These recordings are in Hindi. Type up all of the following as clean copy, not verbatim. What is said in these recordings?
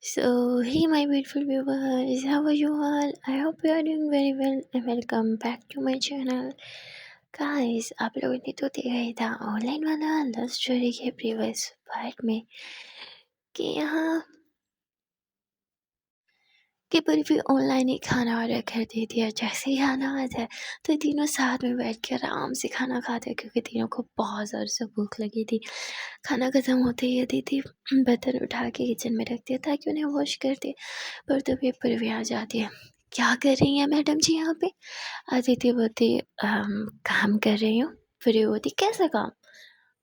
Hey, my beautiful viewers, how are you all? I hope you are doing very well and welcome back to my channel. Guys, आप लोगों ने तो देखा ही था ऑनलाइन वाला लव स्टोरी के प्रीवियस पार्ट में कि यहाँ कि पूरी ऑनलाइन ही खाना ऑर्डर कर देती है। जैसे ही खाना आता है तो ये तीनों साथ में बैठ के आराम से खाना खाते हैं क्योंकि तीनों को बहुत ज़ोर से भूख लगी थी। खाना ख़त्म होते ही अदिति बर्तन उठा के किचन में रख दिया ताकि उन्हें वॉश कर दे, पर तभी पूर्वी आ जाती है। क्या कर रही हैं मैडम जी यहाँ पे? अदिति बोलती काम कर रही हूँ। पूर्वी बोलती कैसा काम?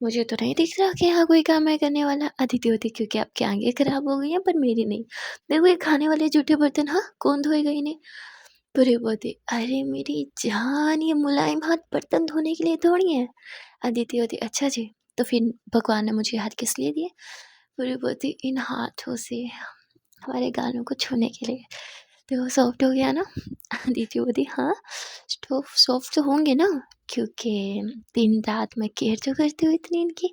मुझे तो नहीं दिख रहा कि यहाँ कोई काम है करने वाला। अदिति होती क्योंकि आपकी आंखें खराब हो गई हैं पर मेरी नहीं। देखो ये खाने वाले जूठे बर्तन हाँ कौन धोएगा इन्हें? पूरी बोलती अरे मेरी जान ये मुलायम हाथ बर्तन धोने के लिए थोड़ी है। अदिति होती अच्छा जी तो फिर भगवान ने मुझे हाथ किस लिए दिए? पूरी बोलती इन हाथों से हमारे गालों को छूने के लिए। तो सॉफ्ट हो गया ना? दीदी बोली हाँ सॉफ्ट तो होंगे ना क्योंकि दिन रात मैं केयर तो करती हूँ इतनी इनकी।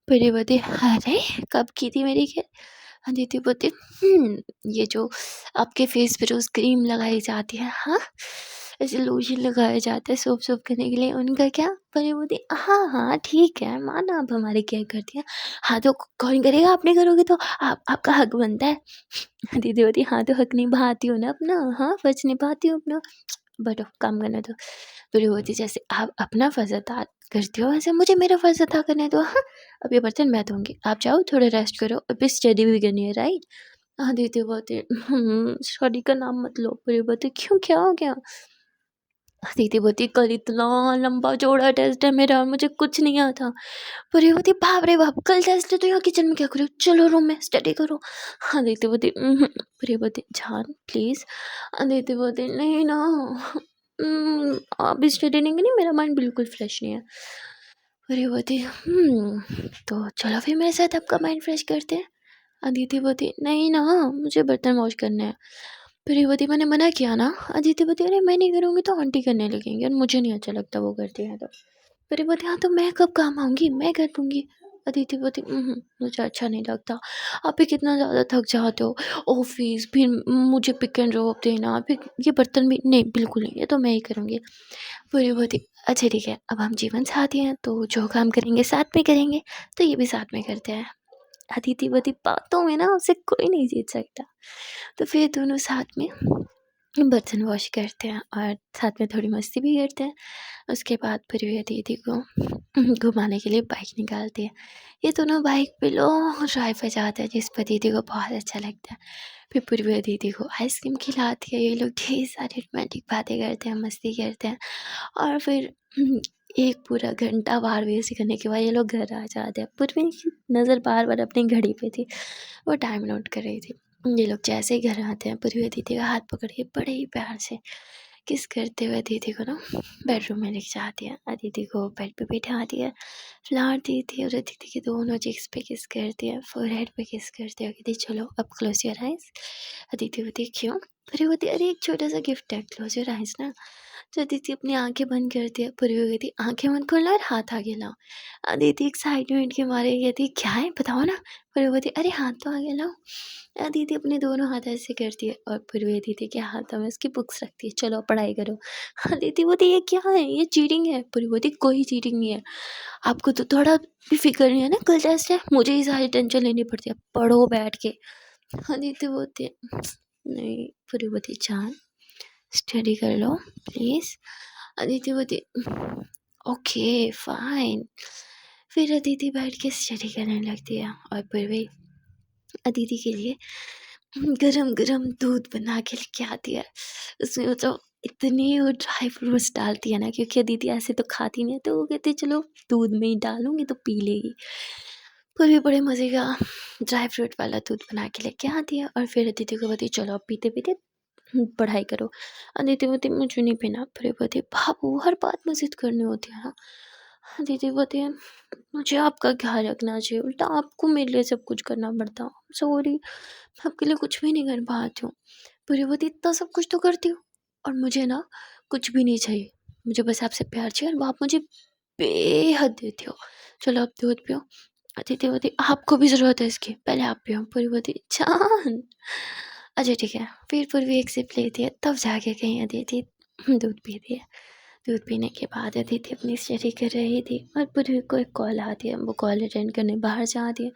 बड़ी बोलती अरे कब की थी मेरी केयर? दीदी बोलती ये जो आपके फेस पे रोज क्रीम लगाई जाती है हाँ ऐसे लोशन लगाया जाता है सोप सोप करने के लिए उनका क्या? बड़ी बोलती हाँ हाँ ठीक है माना आप हमारी केयर करती हैं। हाँ तो कौन करेगा? आप नहीं करोगे तो आपका हक बनता है। दीदी बोलती हाँ तो हक निभाती हूँ ना अपना, हाँ फर्ज निभाती हूँ अपना। बैठो काम करने दो। पूरी होती जैसे आप अपना फर्ज अदा करती हो वैसे मुझे मेरा फर्ज अदा करने दो। हाँ अब ये बर्तन मैं धोंगी, आप जाओ थोड़ा रेस्ट करो, अभी स्टडी भी करनी है राइट? हाँ दीदी बोलती स्टडी का नाम मत लो। पूरी बोलती क्यों क्या हो गया? दीदी बोलती कल इतना लंबा चौड़ा टेस्ट है मेरा मुझे कुछ नहीं आता। पूरी होती बाप रे बाप कल टेस्ट है तो यहाँ किचन में क्या करो, चलो रूम में स्टडी करो। हाँ दीदी बोलती पूरी बोलती जान प्लीज़। दीदी बोलती नहीं ना अभी स्टडी नहीं करनी, मेरा माइंड बिल्कुल फ्रेश नहीं है। पूरी बोलती तो चलो फिर मेरे साथ आपका माइंड फ्रेश करते हैं। अदिति बोलती नहीं ना मुझे बर्तन वॉश करने हैं। फिर युवती मैंने मना किया ना। अदिति बोलती अरे मैं नहीं करूँगी तो आंटी करने लगेंगी और मुझे नहीं अच्छा लगता वो करती है तो। फिर ये बोलती हाँ तो मैं कब काम आऊँगी, मैं कर दूँगी। अदिति बोलती मुझे अच्छा नहीं लगता, आप भी कितना ज़्यादा थक जाते हो, ऑफिस फिर मुझे पिक एंड ड्रॉप देना फिर ये बर्तन भी नहीं बिल्कुल नहीं, ये तो मैं ही करूँगी। फिर ये बोलती अच्छा ठीक है अब हम जीवन साथी हैं तो जो काम करेंगे साथ में करेंगे, तो ये भी साथ में करते हैं। अदिति बोलती बातों में ना उसे कोई नहीं जीत सकता। तो फिर दोनों साथ में बर्तन वॉश करते हैं और साथ में थोड़ी मस्ती भी करते हैं। उसके बाद पूर्वी दीदी को घुमाने के लिए बाइक निकालती है। ये दोनों बाइक पे लॉन्ग ड्राइव पे जाते हैं जिस पर दीदी को बहुत अच्छा लगता है। फिर पूर्वी दीदी को आइसक्रीम खिलाती है, ये लोग ढेर सारी रोमांटिक बातें करते हैं, मस्ती करते हैं और फिर एक पूरा घंटा बाहर वेस्ट करने के बाद ये लोग घर आ जाते हैं। पूर्वी की नज़र बार-बार अपनी घड़ी पे थी, वो टाइम नोट कर रही थी। ये लोग जैसे ही घर आते हैं पूर्वी दीदी का हाथ पकड़ के बड़े ही प्यार से किस करते हुए दीदी को ना बेडरूम में लेके जाती है। दीदी को बेड पे बिठाती है, फ्लावर देती है और दीदी के दोनों चिक्स पे किस करती है, फोरहेड पे किस करती है। कहती चलो अब क्लोज योर आइज। दीदी बोलती क्यों? पूरी बोलती अरे एक छोटा सा गिफ्ट है क्लोज योर आइज ना। तो दीदी अपनी आंखें बंद करती है। पूरी कहती आंखें बंद खोलना और हाथ आगे लाओ। दीदी एक्साइटमेंट के मारे कहती क्या है बताओ ना। पूरी बोलती अरे हाथ तो आगे लाओ। दीदी अपने दोनों हाथ ऐसे करती है और पूर्वी दीदी के हाथों में उसकी बुक्स रखती है, चलो पढ़ाई करो। दीदी बोलती ये क्या है, ये चीटिंग है। पूर्वी बोलती कोई चीटिंग नहीं है, आपको तो थोड़ा भी फिक्र नहीं है ना, कल टेस्ट है मुझे ही सारी टेंशन लेनी पड़ती है, पढ़ो बैठ के। दीदी बोलती है नहीं। पूर्वी बोलती जान स्टडी कर लो प्लीज़। दीदी बोलती ओके फाइन। फिर दीदी बैठ के स्टडी करने लगती है और पूर्वी दीदी के लिए गरम-गरम दूध बना के लेके आती है। उसमें वो तो इतनी वो ड्राई फ्रूट्स डालती है ना क्योंकि दीदी ऐसे तो खाती नहीं है तो वो कहती है चलो दूध में ही डालूँगी तो पी लेगी। पूरी बड़े मज़े का ड्राई फ्रूट वाला दूध बना के लेके आती है और फिर दीदी को बोलती है चलो अब पीते-पीते पढ़ाई करो। दीदी बोलती मुझे नहीं पीना। फिर बोलती बाबू हर बात में ज़िद करनी होती है ना। दीदी बोलती है मुझे आपका ख्याल रखना चाहिए, उल्टा आपको मेरे लिए सब कुछ करना पड़ता। सॉरी मैं आपके लिए कुछ भी नहीं कर पाती हूँ। पूरी बोलती इतना सब कुछ तो करती हूँ और मुझे ना कुछ भी नहीं चाहिए, मुझे बस आपसे प्यार चाहिए और वो आप मुझे बेहद देते हो। चलो अब दूध पियो। अदिति बोलती आपको भी ज़रूरत है इसकी, पहले आप पियो। पूर्वी बोलती जान। अच्छा ठीक है। फिर पूर्वी एक सिप लेती है, तब जाके कहीं अदिति दूध पीती है। दूध पीने के बाद अदिति अपनी स्टडी कर रही थी और पूर्वी को एक कॉल आती है। वो कॉल अटेंड करने बाहर जाती है।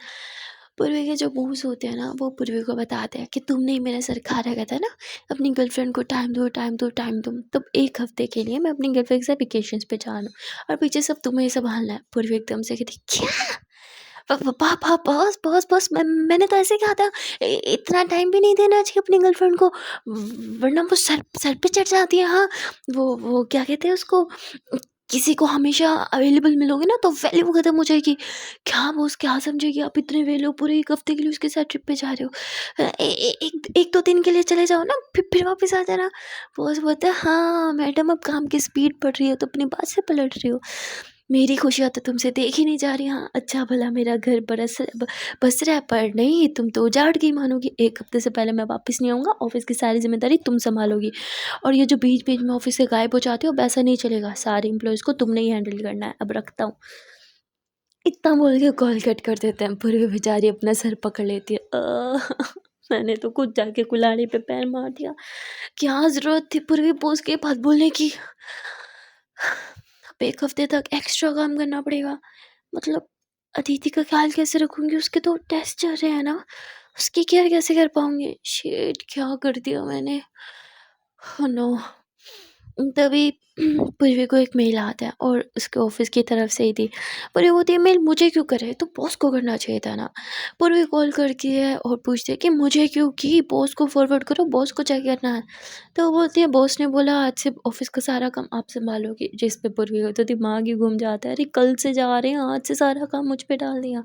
पूर्वी के जो बॉस होते हैं ना, वो पूर्वी को बताते हैं कि तुमने ही मेरा सर खा रखा था ना, अपनी गर्लफ्रेंड को टाइम दो, टाइम दो, टाइम दो। तब 1 हफ्ते के लिए मैं अपनी गर्लफ्रेंड के साथ वेकेशंस पे जा रहा हूँ और पीछे सब तुम्हें ही सँभालना है। पूर्वी एकदम से कहती क्या? पापा बॉस बॉस बॉस मैंने तो ऐसे ही कहा था, इतना टाइम भी नहीं देना चाहिए अपनी गर्लफ्रेंड को, वरना वो सर सर पे चढ़ जाती है। हाँ, वो क्या कहते हैं उसको, किसी को हमेशा अवेलेबल मिलोगे ना तो वैल्यू खत्म हो जाएगी। क्या बॉस क्या समझेगी, आप इतने वेले हो, पूरे 1 हफ्ते के लिए उसके साथ ट्रिप पे जा रहे हो। एक दो दिन के लिए चले जाओ ना, फिर वापस आ जाना। बॉस बोलता है हाँ मैडम, अब काम की स्पीड बढ़ रही है तो अपनी बात से पलट रही हो। मेरी खुशियाँ तो तुमसे देखी नहीं जा रही। हाँ, अच्छा भला मेरा घर बस रहा है, पर नहीं, तुम तो उजाड़ गई मानोगी। 1 हफ्ते से पहले मैं वापस नहीं आऊँगा, ऑफ़िस की सारी ज़िम्मेदारी तुम सँभालोगी और ये जो बीच-बीच में ऑफ़िस से गायब हो जाते हो, वैसा नहीं चलेगा। सारे एम्प्लॉइज़ को तुमने ही हैंडल करना है। अब रखता हूँ। इतना बोल के कॉल कट कर देते हैं। पूरी बेचारी अपना सर पकड़ लेती है। मैंने तो खुद जाके कुल्हाड़ी पे पैर मार दिया। क्या ज़रूरत थी पूर्वी बॉस के पास बोलने की? अब 1 हफ्ते तक एक्स्ट्रा काम करना पड़ेगा। मतलब अदिति का ख़्याल कैसे रखूँगी? उसके तो टेस्ट चल रहे हैं ना, उसकी केयर कैसे कर पाऊँगी? शिट! क्या कर दिया मैंने? Oh no! तभी पूर्वी को एक मेल आता है और उसके ऑफ़िस की तरफ से ही थी। पूर्वी बोलती है मेल मुझे क्यों करे? तो बॉस को करना चाहिए था ना। पूर्वी कॉल करती है और पूछती है कि मुझे क्यों की? बॉस को फॉरवर्ड करो, बॉस को चेक करना है। तो वो बोलती है बॉस ने बोला आज से ऑफ़िस का सारा काम आप सँभालोगी। जिस पे पूर्वी का तो दिमाग ही घूम जाता है। अरे कल से जा रहे हैं, आज से सारा काम मुझ पे डाल दिया।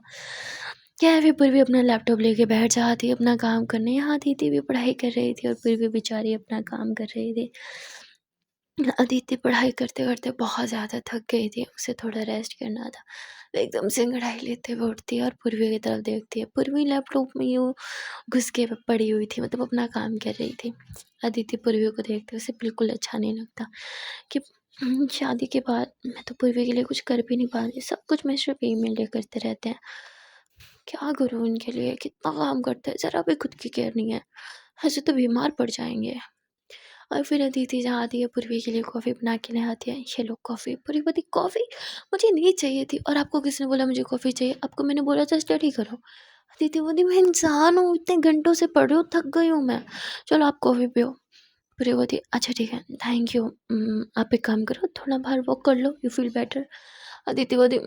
क्या है, फिर पूर्वी अपना लैपटॉप लेके बैठ जाती है अपना काम करने। यहाँ दीदी भी पढ़ाई कर रही थी और पूर्वी बेचारी अपना काम कर रही थी। अदिति पढ़ाई करते-करते बहुत ज़्यादा थक गई थी, उसे थोड़ा रेस्ट करना था। वो एकदम से अंगड़ाई लेते हुए उठती है और पूर्वी की तरफ देखती है। पूर्वी लैपटॉप में यूँ घुस के पड़ी हुई थी, मतलब अपना काम कर रही थी। अदिति पूर्वी को देखते उसे बिल्कुल अच्छा नहीं लगता कि शादी के बाद मैं तो पूर्वी के लिए कुछ कर भी नहीं पा रही, सब कुछ मैं सिर्फ़ ईमेल ये करते रहते हैं। क्या करूँ उनके लिए? कितना काम करते हैं, ज़रा भी खुद की केयर नहीं है। ऐसे तो बीमार पड़ जाएँगे। और फिर अदिति जाती है पूर्वी के लिए कॉफ़ी बना के ले आती है। ये लो कॉफ़ी। पूर्वी बोलती कॉफ़ी? मुझे नहीं चाहिए थी और आपको किसने बोला मुझे कॉफ़ी चाहिए? आपको मैंने बोला था स्टडी करो। अदिति बोलती मैं इंसान हूँ, इतने घंटों से पढ़ रही हूँ, थक गई हूँ मैं। चलो आप कॉफ़ी पियो। पूर्वी बोलती अच्छा ठीक है, थैंक यू। आप एक काम करो, थोड़ा बाहर वॉक कर लो, यू फ़ील बेटर। अदिति बोलती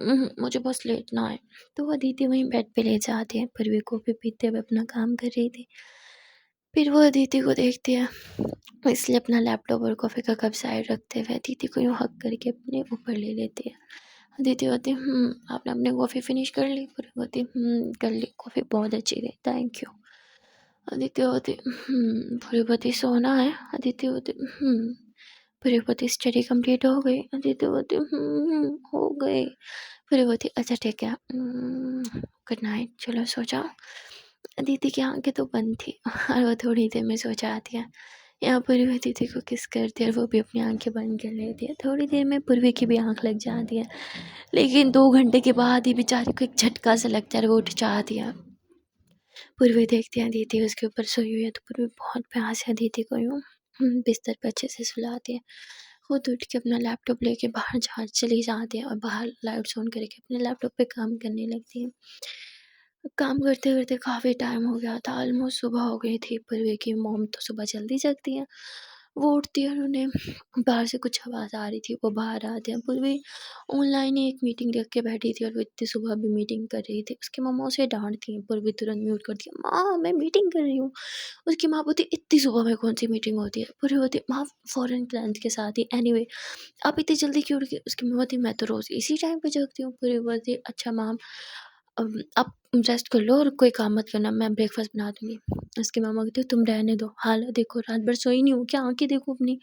मुझे बस लेटना है। तो अदिति वहीं बेड पे लेट जाती है। पूर्वी कॉफ़ी पीते हुए अपना काम कर रही थी। फिर वो अदिति को देखती है, इसलिए अपना लैपटॉप और कॉफ़ी का कप साइड रखते हुए अदिति को यूँ हग करके अपने ऊपर ले लेती है। अदिति बोलती आपने अपनी कॉफ़ी फिनिश कर ली? पूरी बोलती कर ली, कॉफ़ी बहुत अच्छी थी, थैंक यू। अदिति बोलती पूरी बोलती सोना है? अदिति बोलती पूरी बोलती स्टडी कंप्लीट हो गई? अदिति बोलती हो गई। पूरी बोलती अच्छा ठीक है, गुड नाइट, चलो सो जाओ। अदिति की आँखें तो बंद थी और वो थोड़ी देर में सो जाती है। यहाँ पूर्वी अदिति को किस करती है और वो भी अपनी आँखें बंद कर लेती है। थोड़ी देर में पूर्वी की भी आँख लग जाती है, लेकिन 2 घंटे के बाद ही बेचारी को एक झटका सा लगता है और वो उठ जाती है। पूर्वी देखती है अदिति उसके ऊपर सोई हुई है तो पूर्वी बहुत प्यार से अदिति को यूँ बिस्तर पे अच्छे से सुलाती है। खुद उठ के अपना लैपटॉप लेके बाहर चली जाती है और बाहर लाइट्स ऑन करके अपने लैपटॉप पे काम करने लगती है। काम करते-करते काफ़ी टाइम हो गया था, ऑलमोस्ट सुबह हो गई थी। पूर्वी की मॉम तो सुबह जल्दी जगती हैं। वो उठती है और उन्हें बाहर से कुछ आवाज़ आ रही थी, वो बाहर आते हैं। पूर्वी ऑनलाइन ही एक मीटिंग रख के बैठी थी और वो इतनी सुबह भी मीटिंग कर रही थी। उसकी मम्मा उसे डाँटती हैं, पूर्वी तुरंत म्यूट करती है, माँ मैं मीटिंग कर रही हूँ। उसकी माँ बोलती इतनी सुबह में कौन-सी मीटिंग होती है? पूर्वी बोलती माँ फॉरेन क्लाइंट के साथ ही, एनीवे आप इतनी जल्दी क्यों उठ गई? उसकी मम्मा बोलती मैं तो रोज़ इसी टाइम पे जगती हूँ। पूर्वी बोलती अच्छा मैम आप रेस्ट कर लो और कोई काम मत करना, मैं ब्रेकफ़ास्ट बना दूँगी। उसकी मम्मा कहती तुम रहने दो, हालत देखो, रात भर सोई नहीं हो क्या? आँखें देखो अपनी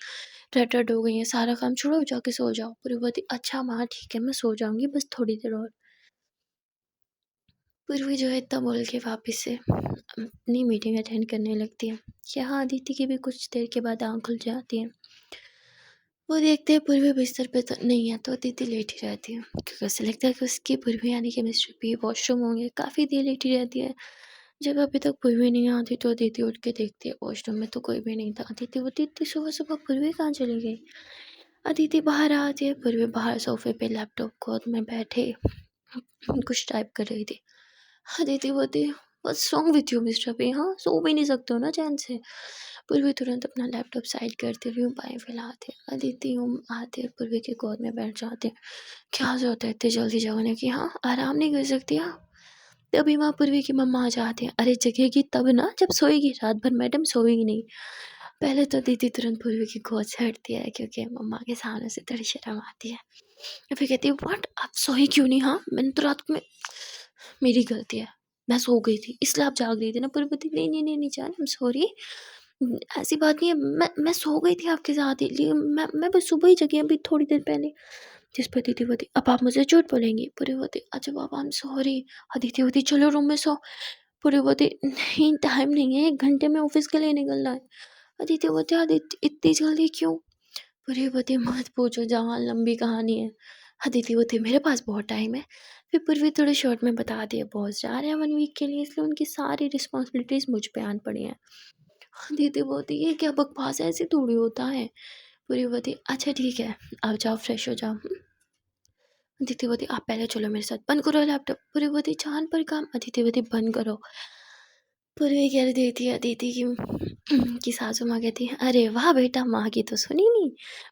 टैट-वैट हो गई हैं, सारा काम छोड़ो जाके सो जाओ। पूरी बोलती अच्छा माँ ठीक है, मैं सो जाऊँगी बस थोड़ी देर और। पूर्वी जो है इतना बोल के वापस से अपनी मीटिंग अटेंड करने लगती है। यहाँ अदिति की भी कुछ देर के बाद आँख खुल जाती है। वो देखते हैं पूर्वी बिस्तर पे तो नहीं है, तो अदिति लेटी रहती है क्योंकि उसे लगता है कि उसकी पूर्वी यानी कि मिस्टर पी वॉशरूम होंगे। काफ़ी देर लेटी रहती है। जब अभी तक पूर्वी नहीं आती तो अदिति उठ के देखती है, वॉशरूम में तो कोई भी नहीं था। अदिति बोलती इतनी सुबह सुबह पूर्वी कहाँ चली गई। अदिति बाहर आती है, पूर्वी बाहर सोफे पे लैपटॉप गोद में बैठे कुछ टाइप कर रही थी। अदिति बोलती what's wrong with you mister P, हाँ सो भी नहीं सकते हो ना चैन से। पूर्वी तुरंत अपना लैपटॉप साइड करते हुए बाएं फैलाते अदिति आते पूर्वी के गोद में बैठ जाते। क्या जरूरत है इतनी जल्दी जगने की, हाँ आराम नहीं कर सकती हाँ। तभी वहाँ पूर्वी की मम्मा आ जाती है। अरे जगेगी तब ना जब सोएगी, रात भर मैडम सोएगी नहीं। पहले तो दीदी तुरंत पूर्वी की गोद से हटती है क्योंकि मम्मा के सामने से थोड़ी शर्म आती है। फिर कहती है व्हाट, आप सोई क्यों नहीं, हाँ मैंने तो रात में, मेरी गलती है, मैं सो गई थी इसलिए आप जाग रही थी ना। पूर्वी बोलती नहीं नहीं नहीं नहीं जान, आई एम सॉरी, ऐसी बात नहीं है, मैं सो गई थी आपके साथ ही, लेकिन मैं बस सुबह ही जगी अभी थोड़ी देर पहले। जिस पर दीदी बोलती अब आप मुझे झूठ बोलेंगी। पूरी बोलती अच्छा बाबा आई एम सॉरी। अदिति बोलती चलो रूम में सो। पूरी बोलती नहीं टाइम नहीं है, 1 घंटे में ऑफिस के लिए निकलना है। अदिति बोलती अदिति इतनी जल्दी क्यों। पूरी बोलती मत पूछो जहाँ, लंबी कहानी है। अदिति बोलती मेरे पास बहुत टाइम है। फिर पूर्वी थोड़े शॉर्ट में बता दिया बॉस जा रहे हैं 1 वीक के लिए, इसलिए उनकी सारी रिस्पॉन्सिबिलिटीज मुझ पे आन पड़ी हैं। दीदी बोलती ये क्या बकवास है, ऐसे थोड़ी होता है। पूरी बोलती अच्छा ठीक है, आप जाओ फ्रेश हो जाओ। अदिति बोलती आप पहले चलो मेरे साथ, बंद करो लैपटॉप। पूरी बोलती चांद पर काम। अदिति बोलती बंद करो। पूरी कह देती है अदिति की सासू माँ कहती है अरे वाह बेटा, माँ की तो सुनी नहीं,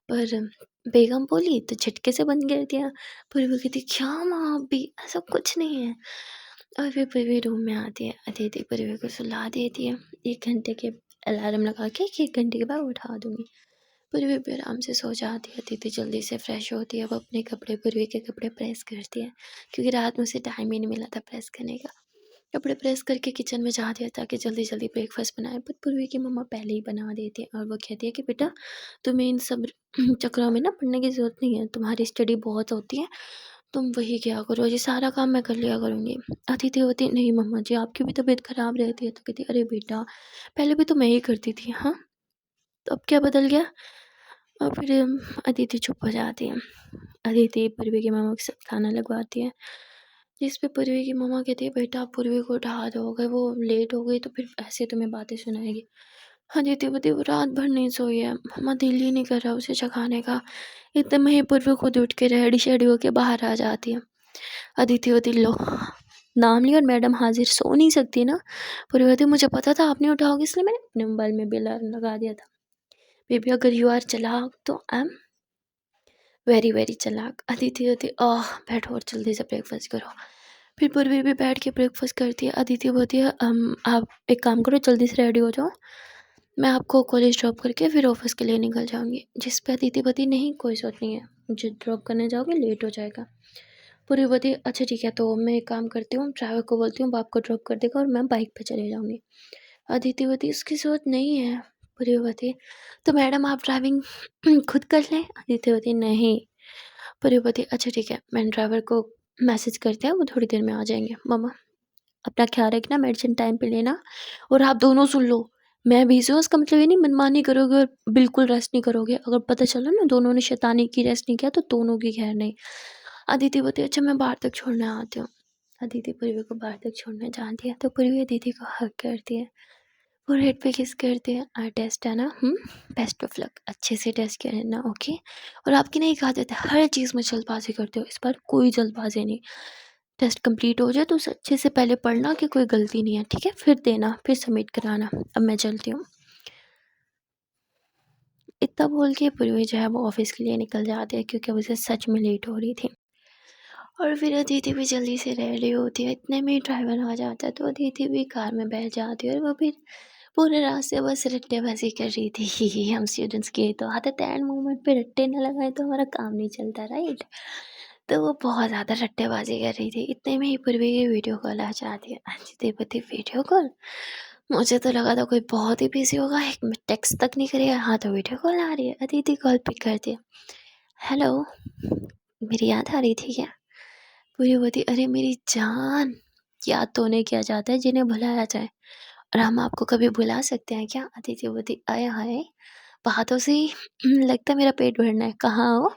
पर बेगम बोली तो झटके से बंद कर दिया। पूरी वो कहती क्या माँ, अभी ऐसा कुछ नहीं है। और फिर पूरी रूम में आती है। अदिति पूरी को सुला देती है, 1 घंटे के अलार्म लगा के कि 1 घंटे के बाद उठा दूंगी। पूर्वी भी आराम से सो जाती है। दीदी जल्दी से फ्रेश होती है, वो अपने कपड़े, पूर्वी के कपड़े प्रेस करती है क्योंकि रात में उसे टाइम ही नहीं मिला था प्रेस करने का। कपड़े प्रेस करके किचन में जाती है ताकि जल्दी जल्दी ब्रेकफास्ट बनाए, पर पूर्वी की मम्मा पहले ही बना देती है और वो कहती है कि बेटा तुम्हें इन सब चक्करों में ना पढ़ने की ज़रूरत नहीं है, तुम्हारी स्टडी बहुत होती है, तुम वही क्या करो, ये सारा काम मैं कर लिया करूँगी। अदिति होती नहीं मम्मा जी आपकी भी तबीयत ख़राब रहती है, तो कहती अरे बेटा पहले भी तो मैं ही करती थी, हाँ तो अब क्या बदल गया। और फिर अदिति चुप हो जाती है। अदिति पूर्वी की मामा के साथ खाना लगवाती है, जिस पे पूर्वी की मामा कहती है बेटा आप पूर्वी को उठा दो, अगर वो लेट हो गई तो फिर ऐसे तुम्हें बातें सुनाएगी। अदिति बोलती वो रात भर नहीं सोई है, मामा दिल ही नहीं कर रहा उसे जगाने का। इतने में ही पूर्वी खुद उठ के रेडी शेडी होके बाहर आ जाती है। अदिति होती लो नाम लिया और मैडम हाजिर, सो नहीं सकती ना। पूर्वी होती मुझे पता था आप नहीं उठाओगे इसलिए मैंने अपने मोबाइल में भी अलार्म लगा दिया था। बेबी अगर यू आर चालाक तो आई एम वेरी वेरी चालाक। अदिति होती बैठो और जल्दी से ब्रेकफास्ट करो। फिर पूर्वी भी बैठ के ब्रेकफास्ट करती है। अदिति बोलती है आप एक काम करो जल्दी से रेडी हो जाओ, मैं आपको कॉलेज ड्रॉप करके फिर ऑफिस के लिए निकल जाऊंगी। जिस पे अदिति बोलती नहीं कोई जरूरत नहीं है, मुझे ड्रॉप करने जाओगे लेट हो जाएगा। पूर्वी बोलती अच्छा ठीक है, तो मैं एक काम करती हूँ ड्राइवर को बोलती हूँ वो आपको ड्रॉप कर देगा और मैं बाइक पे चले जाऊँगी। अदिति बोलती उसकी ज़रूरत नहीं है। पूर्वी बोलती तो मैडम आप ड्राइविंग खुद कर लें। अदिति बोलती नहीं। पूर्वी बोलती अच्छा ठीक है, मैं ड्राइवर को मैसेज करते हैं वो थोड़ी देर में आ जाएंगे। मम्मा अपना ख्याल रखना, मेडिसिन टाइम पे लेना, और आप दोनों सुन लो मैं बिजी हूँ इसका मतलब ये नहीं मनमानी करोगे और बिल्कुल रेस्ट नहीं करोगे। अगर पता चला ना दोनों ने शैतानी की रेस्ट नहीं किया तो दोनों की खैर नहीं। अदिति बोलती अच्छा मैं बाहर तक छोड़ने आती हूँ। अदिति पूर्वी को बाहर तक छोड़ने जाती है तो पूर्वी अदिति को हक करती है, फोरहेड पे किस करते हैं। टेस्ट है ना, बेस्ट ऑफ लक, अच्छे से टेस्ट करना ओके। और आपकी नहीं कहा जाता हर चीज़ में जल्दबाजी करते हो, इस बार कोई जल्दबाजी नहीं। टेस्ट कंप्लीट हो जाए तो उसे अच्छे से पहले पढ़ना कि कोई गलती नहीं है, ठीक है फिर देना फिर सबमिट कराना। अब मैं चलती हूँ। इतना बोल के पूर्वी जो है वो ऑफिस के लिए निकल जाते हैं क्योंकि अब उसे सच में लेट हो रही थी। और फिर अदिति भी जल्दी से रेडी होती है, इतने में ड्राइवर आ जाता है तो अदिति भी कार में बैठ जाती है और वो फिर पूरे रास्ते बस रट्टेबाजी कर रही थी। हम स्टूडेंट्स की तो आदत है, एंड मोमेंट पे रट्टे न लगाए तो हमारा काम नहीं चलता राइट। तो वो बहुत ज़्यादा रट्टेबाजी कर रही थी, इतने में ही पूर्वी की वीडियो कॉल आ जाती है। अदिति बोलती वीडियो कॉल, मुझे तो लगा था कोई बहुत ही बिजी होगा, एक मिनट टेक्स्ट तक नहीं करेगा, हाँ तो वीडियो कॉल आ रही है। अदिति कॉल पिक करती है, हेलो मेरी याद आ रही थी क्या। पूरी बोलती अरे मेरी जान, याद तो उन्हें किया जाता है जिन्हें भुलाया जाए, और हम आपको कभी भुला सकते हैं क्या। अदिति बोलती आया हाय बातों से ही लगता है मेरा पेट भरना है। कहाँ हो?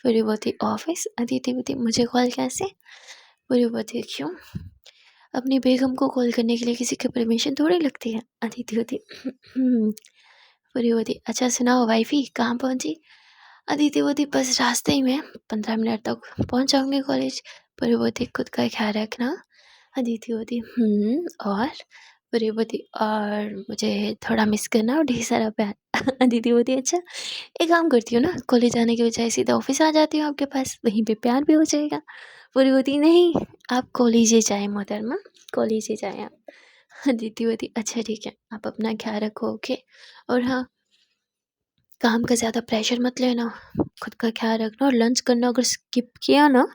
पूरी बोलती ऑफ़िस। अदिति बोलती मुझे कॉल कैसे? पूरी बोलती क्यों? अपनी बेगम को कॉल करने के लिए किसी की परमिशन थोड़ी लगती है। अदिति होती पूरी होती अच्छा सुनाओ वाइफ़ी कहाँ पहुँची? अदिति होती बस रास्ते ही में 15 मिनट तक पहुँच जाऊँगी कॉलेज। पूरी होती खुद का ख्याल रखना। अदिति होती और? पूरी होती और मुझे थोड़ा मिस करना और ढेर सारा प्यार। अदिति होती अच्छा एक काम करती हूँ ना कॉलेज जाने की बजाय सीधा ऑफिस आ जाती हूँ आपके पास, वहीं पे प्यार भी हो जाएगा। पूरी होती नहीं आप कॉलेज ही जाएँ मोहतरमा, कॉलेज ही जाएँ आप। अदिति होती अच्छा ठीक है आप अपना ख्याल रखो ओके। और हाँ काम का ज़्यादा प्रेशर मत लेना, खुद का ख्याल रखना और लंच करना अगर स्किप किया ना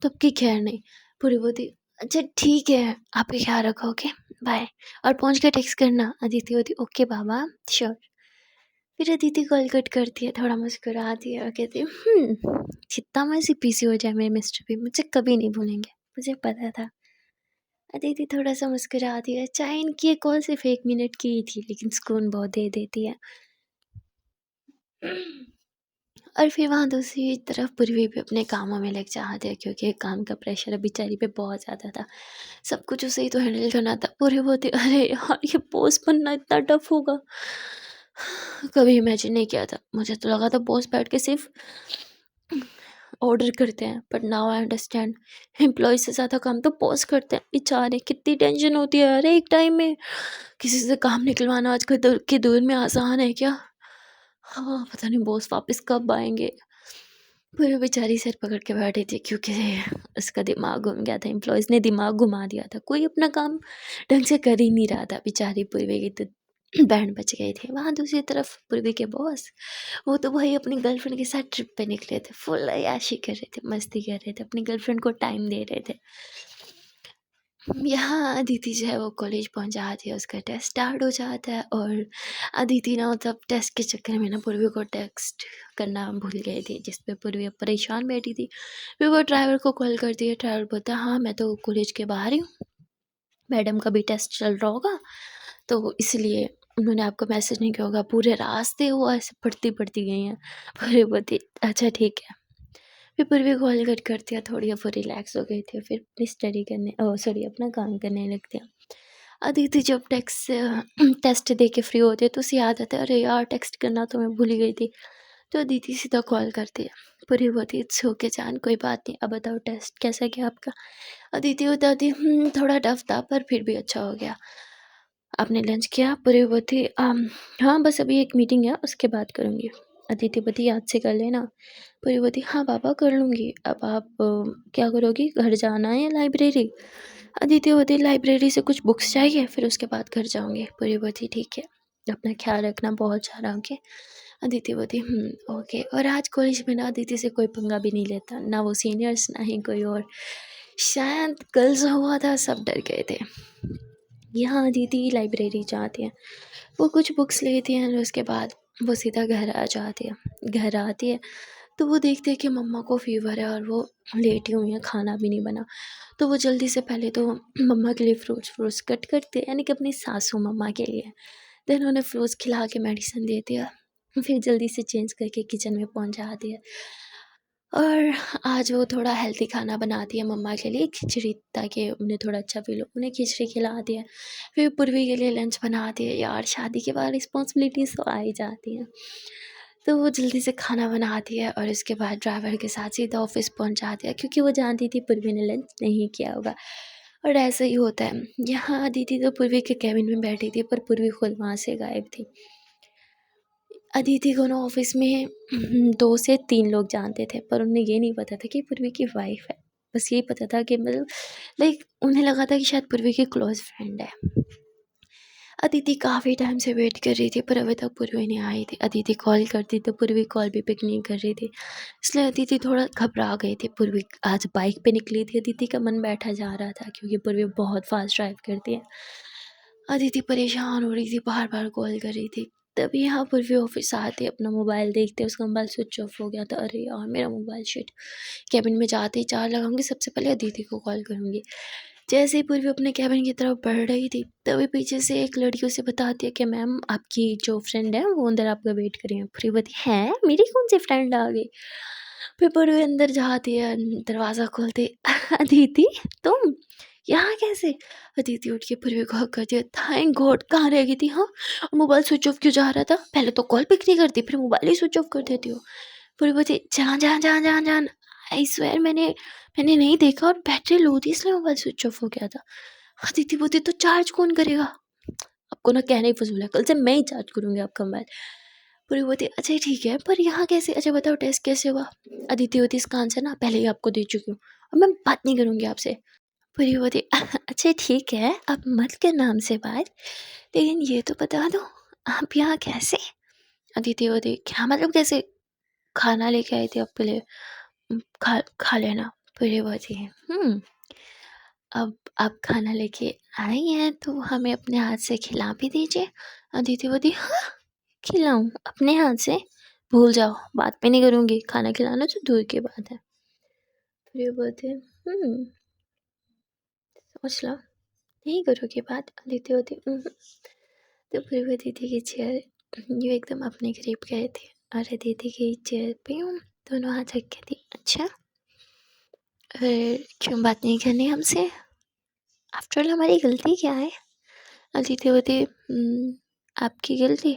तब की खैर नहीं। पूरी होती अच्छा ठीक है आप भी ख्याल रखो ओके बाय और पहुँच के टेक्स्ट करना। अदिति होती ओके बाबा श्योर। फिर अदिति कॉल कट करती है, थोड़ा मुस्कुराती है और कहती है जितना मर्ज़ी पीसी हो जाए मेरे मिस्टर भी मुझे कभी नहीं भूलेंगे, मुझे पता था। अदिति थोड़ा-सा मुस्कुराती है, चाहे इनकी ये कॉल सिर्फ़ 1 मिनट की ही थी लेकिन सुकून बहुत दे देती है। और फिर वहाँ दूसरी तरफ पूर्वी भी अपने कामों में लग जाती है क्योंकि काम का प्रेशर अब बेचारी पे बहुत ज़्यादा था। सब कुछ उसे ही तो हैंडल करना था। पूरी बोलती अरे यार ये बॉस बनना इतना टफ होगा। कभी इमेजिन नहीं किया था। मुझे तो लगा था बॉस बैठ के सिर्फ ऑर्डर करते हैं but now I understand employ से ज़्यादा काम तो बॉस करते हैं। बेचारे कितनी टेंशन होती है यार एक टाइम में। किसी से काम निकलवाना आज के दौर में आसान है क्या? हाँ, पता नहीं बॉस वापस कब आएँगे। पूरी बेचारी सिर पकड़ के बैठी थी क्योंकि उसका दिमाग घूम गया था, एम्प्लॉइज़ ने दिमाग घुमा दिया था। कोई अपना काम ढंग से कर ही नहीं रहा था। बेचारी पूर्वी की तो बैंड बज गए थे। वहाँ दूसरी तरफ पूर्वी के बॉस, वो तो भाई अपनी गर्लफ्रेंड के साथ ट्रिप पे निकले थे। फुल ऐशी कर रहे थे, मस्ती कर रहे थे, अपनी गर्लफ्रेंड को टाइम दे रहे थे। यहाँ अदिति जो है वो कॉलेज पहुँच जाती है, उसका टेस्ट स्टार्ट हो जाता है और अदिति ना मतलब टेस्ट के चक्कर में ना पूर्वी को टेक्स्ट करना भूल गई थी, जिस पे पूर्वी अब परेशान बैठी थी। फिर वो ड्राइवर को कॉल करती है, ड्राइवर बोलता है हाँ मैं तो कॉलेज के बाहर ही हूँ, मैडम का भी टेस्ट चल रहा होगा तो इसलिए उन्होंने आपको मैसेज नहीं किया होगा। पूरे रास्ते वो ऐसे पढ़ती गई हैं। पूर्वी बोलती अच्छा ठीक है। फिर पूर्वी कॉल कट करती है, थोड़ी अब वो रिलैक्स हो गई थी, फिर अपनी स्टडी करने सॉरी अपना काम करने लगती है। अदिति जब टेस्ट दे के फ्री होती है तो उसे याद आता है अरे यार टेक्स्ट करना तो मैं भूल ही गई थी। तो अदिति सीधा कॉल करती है। पूरी होती इट्स ओके जान कोई बात नहीं, अब बताओ टेस्ट कैसा गया आपका? अदिति बताती थोड़ा टफ था पर फिर भी अच्छा हो गया। आपने लंच किया? पूरी होती हाँ बस अभी एक मीटिंग है उसके बाद करूँगी। अदिति बोली याद से कर लेना। पूरी बोली हाँ पापा कर लूँगी। अब आप क्या करोगी? घर जाना है या लाइब्रेरी? अदिति बोली लाइब्रेरी से कुछ बुक्स चाहिए फिर उसके बाद घर जाऊँगी। पूरी बोली ठीक है अपना ख्याल रखना बहुत सारा ओके। अदिति बोली ओके। और आज कॉलेज में ना अदिति से कोई पंगा भी नहीं लेता, ना वो सीनियर्स ना ही कोई और। शायद कल जो हुआ था सब डर गए थे। यहाँ अदिति लाइब्रेरी जाती है, वो कुछ बुक्स लेती हैं और उसके बाद वो सीधा घर आ जाती है। घर आती है तो वो देखती है कि मम्मा को फ़ीवर है और वो लेटी हुई हैं, खाना भी नहीं बना। तो वो जल्दी से पहले तो मम्मा के लिए फ्रूट्स कट करती है, यानी कि अपनी सासू मम्मा के लिए। देन उन्हें फ्रूट्स खिला के मेडिसिन देती है, फिर जल्दी से चेंज करके किचन में पहुँच जाती है। और आज वो थोड़ा हेल्दी खाना बनाती है मम्मा के लिए, खिचड़ी, ताकि उन्हें थोड़ा अच्छा फ़ील हो। उन्हें खिचड़ी खिलाती है, फिर पूर्वी के लिए लंच बनाती है। यार शादी के बाद रिस्पॉन्सिबिलिटीज़ तो आ ही जाती हैं। तो वो जल्दी से खाना बनाती है और उसके बाद ड्राइवर के साथ सीधा ऑफ़िस पहुँच जाती है क्योंकि वो जानती थी पूर्वी ने लंच नहीं किया होगा। और ऐसा ही होता है। यहाँ अदिति तो पूर्वी के केबिन में बैठी थी पर पूर्वी खुद वहाँ से गायब थी। अदिति को ना ऑफ़िस में 2 से 3 लोग जानते थे पर उन्हें ये नहीं पता था कि पूर्वी की वाइफ़ है। बस यही पता था कि मतलब लाइक उन्हें लगा था कि शायद पूर्वी की क्लोज़ फ्रेंड है। अदिति काफ़ी टाइम से वेट कर रही थी पर अभी तक पूर्वी नहीं आई थी। अदिति कॉल करती तो पूर्वी कॉल भी पिक नहीं कर रही थी, इसलिए अदिति थोड़ा घबरा गई थी। पूर्वी आज बाइक पे निकली थी, अदिति का मन बैठा जा रहा था क्योंकि पूर्वी बहुत फास्ट ड्राइव करती है। अदिति परेशान हो रही थी, बार-बार कॉल कर रही थी। तभी यहाँ पूर्वी ऑफ़िस आते अपना मोबाइल देखते उसका मोबाइल स्विच ऑफ हो गया था। अरे यार! मेरा मोबाइल शिट! केबिन में जाते ही चार्ज लगाऊँगी, सबसे पहले अदिति को कॉल करूँगी। जैसे ही पूर्वी अपने कैबिन की तरफ बढ़ रही थी, तभी पीछे से एक लड़की उसे बताती है कि मैम आपकी जो फ्रेंड है वो अंदर आपका वेट कर रही है। पूर्वी बोलती है मेरी कौन सी फ्रेंड आ गई। फिर पूर्वी अंदर जाती है, दरवाज़ा खोलती अदिति तुम यहाँ कैसे। अदिति उठ के पूर्वी को हक करती है, थैंक गॉड कहाँ रह गई थी। हाँ मोबाइल स्विच ऑफ क्यों जा रहा था, पहले तो कॉल पिक नहीं करती फिर मोबाइल ही स्विच ऑफ कर देती हो। पूर्वी बोलती जान जान जान जान जान आई स्वेयर मैंने नहीं देखा और बैटरी लो थी इसलिए मोबाइल स्विच ऑफ हो गया था। अदिति बोलती तो चार्ज कौन करेगा, आपको ना कहना ही फजूल है, कल से मैं ही चार्ज करूँगी आपका मोबाइल। पूरी बोलती अच्छा ठीक है पर यहाँ कैसे, अच्छा बताओ टेस्ट कैसे हुआ। अदिति होती इसका आंसर ना पहले ही आपको दे चुकी हूँ, अब मैं बात नहीं करूँगी आपसे। पूरी बोलती अच्छा ठीक है अब मत करना हमसे बात, लेकिन ये तो बता दो आप यहाँ कैसे। अदिति बोलती क्या मतलब कैसे, खाना लेके आई थी आपके लिए, खा लेना। पूरी बोलती अब आप खाना लेके आई हैं तो हमें अपने हाथ से खिला भी दीजिए। अदिति बोलती हाँ खिलाऊं अपने हाथ से, भूल जाओ बात भी नहीं करूँगी, खाना खिलाना तो दूर की बात है। फिर ये बोलते सोच लो नहीं करोगी बात। अदिति होती तो फिर वो दीदी की चेयर यूँ एकदम अपने करीब गए थे और अदिति की चेयर पे दोनों हाथ रखे थे। अच्छा फिर क्यों बात नहीं करनी हमसे, आफ्टर ऑल हमारी गलती क्या है। अदिति होती आपकी गलती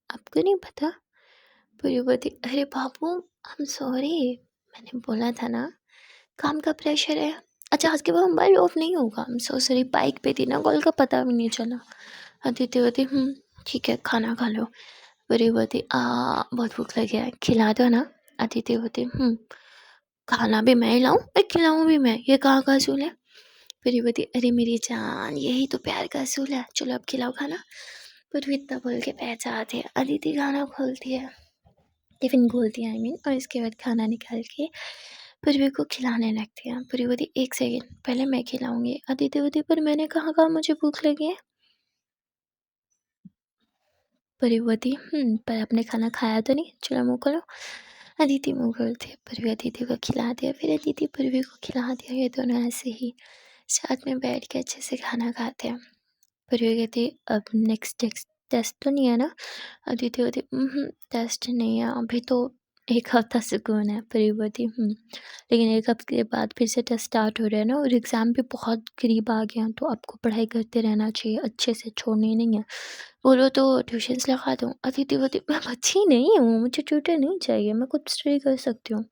आपको नहीं पता। पूरी बोलती अरे बाबू आई एम सॉरी, मैंने बोला था ना काम का प्रेशर है। अच्छा आज के बाद मोबाइल ऑफ नहीं होगा, I am so sorry, bike पे थी ना कॉल का पता भी नहीं चला। अदिति बोलती ठीक है खाना खा लो। पूरी बोलती बहुत भूख लगी है खिला दो ना। अदिति बोलती खाना भी मैं ही लाऊं और खिलाऊं भी मैं, ये कहाँ का असूल है। पूरी बोलती अरे मेरी जान यही तो प्यार का असूल है, चलो अब खिलाओ खाना। पूरी इतना बोल के पैर जाते हैं, अदिति खाना खोलती है, टिफ़िन खोलती है आई मीन, और इसके बाद खाना निकाल के पूर्वी को खिलाने लगती है। पूर्वी बोलती एक सेकेंड पहले मैं खिलाऊंगी। अदिति बोलती पर मैंने कहा मुझे भूख लगी है। पूर्वी बोलती पर आपने खाना खाया तो नहीं, चलो मुँह खोलो। अदिति मुँह खोलती है, पूर्वी अदिति को खिला दिया, फिर अदिति पूर्वी को खिला दिया। ये दोनों ऐसे ही साथ में बैठ के अच्छे से खाना खाते हैं। पूर्वी कहती अब नेक्स्ट टेस्ट तो नहीं है ना। अदिति होती टेस्ट नहीं है अभी तो, एक हफ्ता सुकून है। पूर्वी बोलती लेकिन एक हफ्ते के बाद फिर से टेस्ट स्टार्ट हो रहे हैं ना और एग्ज़ाम भी बहुत करीब आ गए हैं, तो आपको पढ़ाई करते रहना चाहिए, अच्छे से छोड़नी नहीं है। बोलो तो ट्यूशन्स लगा दूँ। अदिति बोलती मैं बच्ची नहीं हूँ, मुझे ट्यूटर नहीं चाहिए, मैं खुद स्टडी कर सकती हूँ।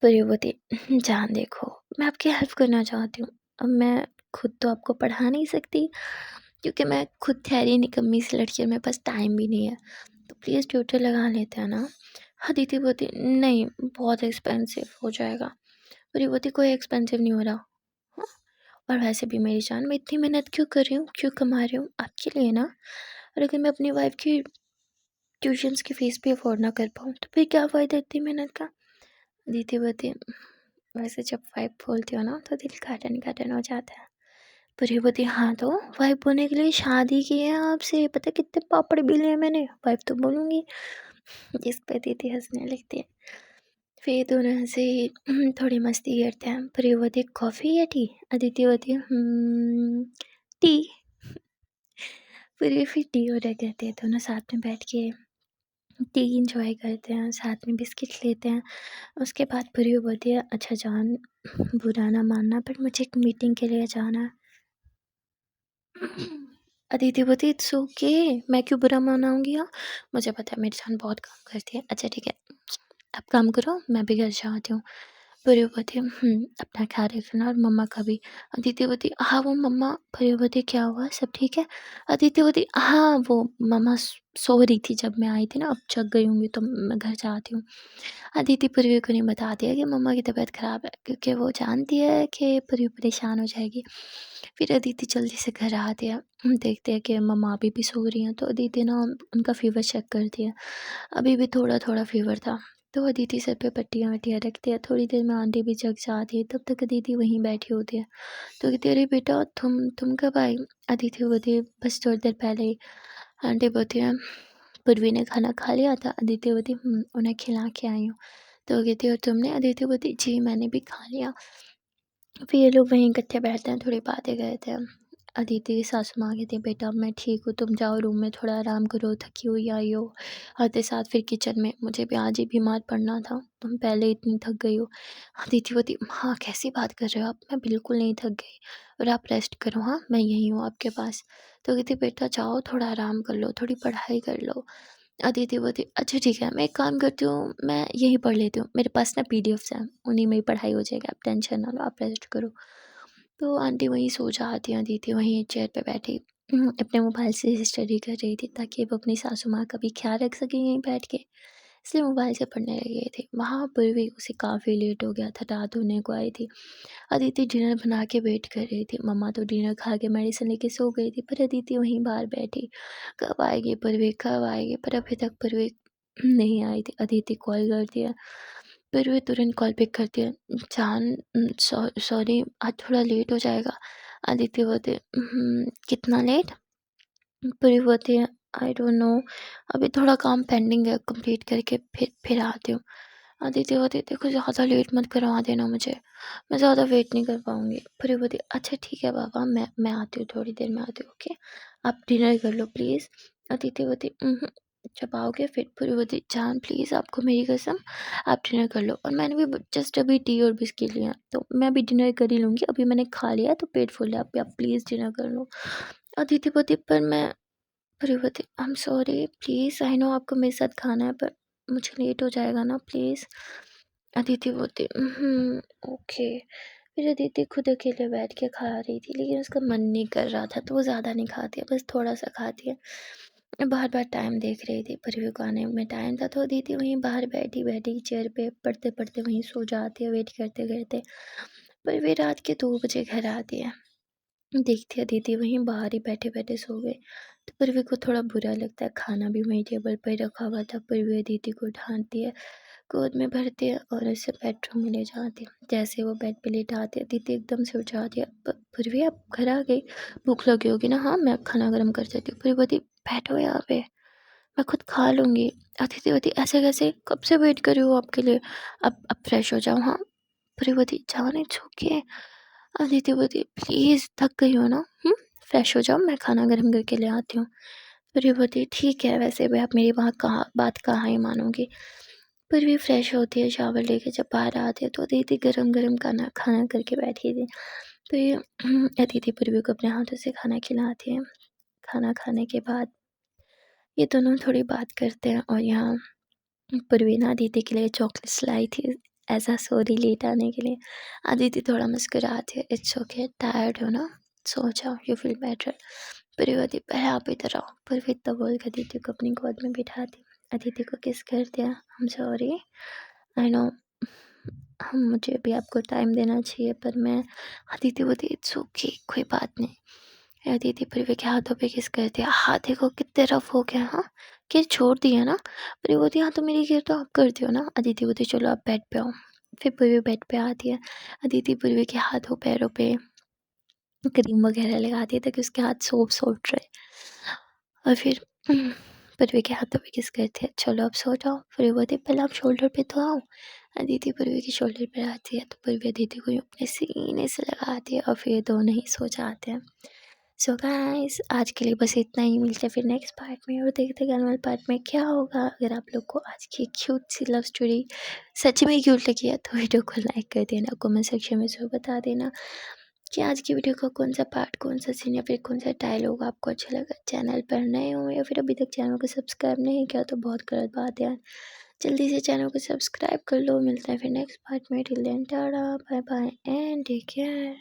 पूर्वी बोलती जान देखो मैं आपकी हेल्प करना चाहती हूँ, अब मैं खुद तो आपको पढ़ा नहीं सकती क्योंकि मैं खुद ठहरी निकम्मी सी लड़की है, मेरे पास टाइम भी नहीं है, तो प्लीज़ ट्यूटर लगा लेते हैं ना। अदिति बोलती नहीं बहुत एक्सपेंसिव हो जाएगा। पूरी बोलती कोई एक्सपेंसिव नहीं हो रहा। हाँ? और वैसे भी मेरी जान मैं इतनी मेहनत क्यों कर रही हूँ, क्यों कमा रही हूँ आपके लिए ना, और अगर मैं अपनी वाइफ की ट्यूशन्स की फ़ीस भी अफोर्ड ना कर पाऊँ तो फिर क्या फ़ायदा इतनी मेहनत का। अदिति बोलती वैसे जब वाइफ बोलती हो ना तो दिल गार्डन गार्डन हो जाता है। पूरी बोलती हाँ तो वाइफ बोलने के लिए शादी की है आपसे, पता कितने पापड़ बेले हैं मैंने, वाइफ तो बोलूँगी। जिस पे दीदी हंसने लगती है। फिर दोनों ऐसे ही थोड़ी मस्ती करते हैं। पूरी बोलती कॉफ़ी या टी। अदिति बोलती टी। पूरी फिर टी ऑर्डर करते हैं, दोनों साथ में बैठ के टी इंजॉय करते हैं, साथ में बिस्किट लेते हैं। उसके बाद पूरी बोलती है अच्छा जान बुरा ना मानना पर मुझे एक मीटिंग के लिए जाना है। अदिति बोलती इट्स ओके, मैं क्यों बुरा मनाऊँगी हाँ, मुझे पता है मेरी जान बहुत काम करती है। अच्छा ठीक है आप काम करो मैं भी घर जाती हूँ। पूरी बोलती अपना ख्याल रखना और मम्मा का भी। अदिति बोलती हाँ वो मम्मा। पूरी बोलती क्या हुआ सब ठीक है। अदिति बोलती हाँ वो मम्मा सो रही थी जब मैं आई थी ना, अब जग गई होंगी तो मैं घर जाती हूँ। अदिति पूर्वी को नहीं बता दिया कि मम्मा की तबीयत ख़राब है क्योंकि वो जानती है कि पूर्वी परेशान हो जाएगी। फिर अदिति जल्दी से घर आती है, देखते हैं कि मम्मा अभी भी सो रही हैं, तो अदिति ना उनका फ़ीवर चेक करती है, अभी भी थोड़ा थोड़ा फ़ीवर था। तो अदिति सर पे पट्टियाँ वट्टियाँ रखती है, थोड़ी देर में आंटी भी जग जाती है, तब तक अदिति वहीं बैठी होती है। तो कहती है अरे बेटा तुम कब आई। अदिति बोलती है बस थोड़ी देर पहले ही। आंटी बोलती है पूर्वी ने खाना खा लिया था। अदिति बोलती उन्हें खिला के आई हूँ। तो कहती है और तुमने। अदिति बोलती जी मैंने भी खा लिया। फिर ये लोग वहीं इकट्ठे बैठते हैं, थोड़ी बातें करते हैं। अदिति की सासू माँ कहती है, बेटा मैं ठीक हूँ, तुम जाओ रूम में थोड़ा आराम करो, थकी हुई आई हो। आते साथ फिर किचन में, मुझे भी आज ही बीमार पड़ना था, तुम पहले इतनी थक गई हो। अदिति बोती, हाँ कैसी बात कर रहे हो आप, मैं बिल्कुल नहीं थक गई, और आप रेस्ट करो, हाँ मैं यहीं हूँ आपके पास। तो कहती, बेटा जाओ थोड़ा आराम कर लो, थोड़ी पढ़ाई कर लो। अदिति बोती, अच्छा ठीक है, मैं एक काम करती हूँ, मैं यहीं पढ़ लेती हूँ, मेरे पास ना पीडीएफ्स हैं, उन्हीं में ही पढ़ाई हो जाएगी, आप टेंशन ना लो, आप रेस्ट करो। तो आंटी वहीं सो जाती हैं, अदिति वहीं चेयर पे बैठी अपने मोबाइल से स्टडी कर रही थी, ताकि वो अपनी सासू माँ का भी ख्याल रख सकें यहीं बैठ के, इसलिए मोबाइल से पढ़ने लगे थे। वहाँ पर भी उसे काफ़ी लेट हो गया था, रात होने को आई थी। अदिति डिनर बना के वेट कर रही थी, मम्मा तो डिनर खा के मेडिसिन लेके सो गई थी, पर अदिति वहीं बाहर बैठी, कब आएगी परवीन, कब आएगी, पर अभी तक परवीन नहीं आई थी। अदिति कॉल कर दिया, फिर वे तुरंत कॉल पिक करती है, जान सॉरी आज थोड़ा लेट हो जाएगा। अदिति बोलती है, कितना लेट?" फिर बोलती है, आई डोंट नो, अभी थोड़ा काम पेंडिंग है, कंप्लीट करके फिर आती हूँ। अदिति बोलती है, देखो ज़्यादा लेट मत करवा देना मुझे, मैं ज़्यादा वेट नहीं कर पाऊँगी। फिर बोलती है, अच्छा ठीक है पापा, मैं आती हूँ, थोड़ी देर में आती हूँ, ओके आप डिनर कर लो प्लीज़। अदिति बोलती, जब आओगे फिर बोलती, जान प्लीज़ आपको मेरी कसम, आप डिनर कर लो, और मैंने भी जस्ट अभी टी और बिस्किट लिया, तो मैं भी डिनर कर ही लूँगी, अभी मैंने खा लिया तो पेट फुल है, आप प्लीज़ डिनर कर लो। अदिति बोलती, पर मैं Priyavati, I am sorry, please I know आपको मेरे साथ खाना है, पर मुझे लेट हो जाएगा ना प्लीज़। अदिति बोलती, ओके। फिर अदिति खुद अकेले बैठ के खा रही थी, लेकिन उसका मन नहीं कर रहा था, तो वो ज़्यादा नहीं खाती है, बस थोड़ा सा खाती है। बार बार टाइम देख रही थी, पृथ्वी को आने में टाइम था, तो अदिति वहीं बाहर बैठी बैठी चेयर पे पढ़ते पढ़ते वहीं सो जाती है, वेट करते करते। पर वे रात के 2 बजे घर आती है, देखती अदिति वहीं बाहर ही बैठे बैठे सो गए। तो पूर्वी को थोड़ा बुरा लगता है, खाना भी वहीं टेबल पर रखा हुआ था। पूर्वी अदिति को उठाती है, गोद में भरती है और उसे बेडरूम में ले जाती है। जैसे वो बेड पे लेटाती है, अदिति एकदम से उठ जाती है, पूर्वी आप घर आ गई, भूख लगी होगी ना, हाँ मैं खाना गर्म कर देती हूँ। पूर्वी बोलती, बैठो यहाँ पे, मैं खुद खा लूँगी। अदिति बोलती, ऐसे कैसे, कब से वेट कर रही हूँ आपके लिए, अब फ्रेश हो जाओ। हाँ पूर्वी बोलती, जाने छूके। अदिति बोलती, प्लीज़ थक गई हो ना, फ्रेश हो जाओ, मैं खाना गर्म करके ले आती हूँ। पूर्वी बोलती, ठीक है, वैसे भी आप मेरी बात कहाँ ही मानोगी। पूर्वी फ्रेश होती है, शावर लेके जब बाहर आती है, तो अदिति गरम गरम खाना खाना करके बैठी थी। तो ये अदिति पूर्वी को अपने हाथों से खाना खिलाती है। खाना खाने के बाद ये दोनों थोड़ी बात करते हैं, और यहाँ परवीना अदिति के लिए चॉकलेट्स लाई थी एज अ सॉरी लेट आने के लिए। अदिति थोड़ा मुस्कुराती है, इट्स ओके, टायर्ड हो ना, सो जाओ, यू फील बेटर। परिवती, पहले आप इधर आओ। परवीता बोल के अदिति को अपनी गोद में बिठाती, अदिति को किस कर दिया, आई एम सॉरी, आई नो, हम मुझे भी आपको टाइम देना चाहिए, पर मैं। अदिति बोलती, इट्स ओके, कोई बात नहीं। अदिति पृथ्वी के हाथों पे किस कर दिया, हाथ देखो कितने रफ हो गया, हाँ किस छोड़ दिया ना। पृथ्वी बोलती, हाँ तो मेरी केयर तो आप करती हो ना। अदिति बोलती, चलो आप बेड पे आओ। फिर पृथ्वी बेड पे आती है, अदिति पृथ्वी के हाथों पैरों पे क्रीम वगैरह लगाती है, ताकि उसके हाथ सॉफ्ट सॉफ्ट रहे। और फिर पृथ्वी के हाथों पे किस करती है, चलो अब सो जाओ। फिर बोलती, पहले आप शोल्डर पे तो आओ। अदिति पृथ्वी के शोल्डर पर आती है, तो पृथ्वी अदिति को यूं अपने सीने से लगाती है, और फिर दोनों ही सो जाते हैं। सो गाइस, आज के लिए बस इतना ही, मिलते हैं फिर नेक्स्ट पार्ट में, और देखते हैं आने वाले पार्ट में क्या होगा। अगर आप लोग को आज की क्यूट सी लव स्टोरी सच में क्यूट लगी है, तो वीडियो को लाइक कर देना, कमेंट सेक्शन में ज़रूर बता देना कि आज की वीडियो का कौन सा पार्ट, कौन सा सीन या फिर कौन सा डायलॉग आपको अच्छा लगा। चैनल पर नए हो या फिर अभी तक चैनल को सब्सक्राइब नहीं किया, तो बहुत गलत बात है यार, जल्दी से चैनल को सब्सक्राइब कर लो। मिलता है फिर नेक्स्ट पार्ट में, till then tata bye bye and take care.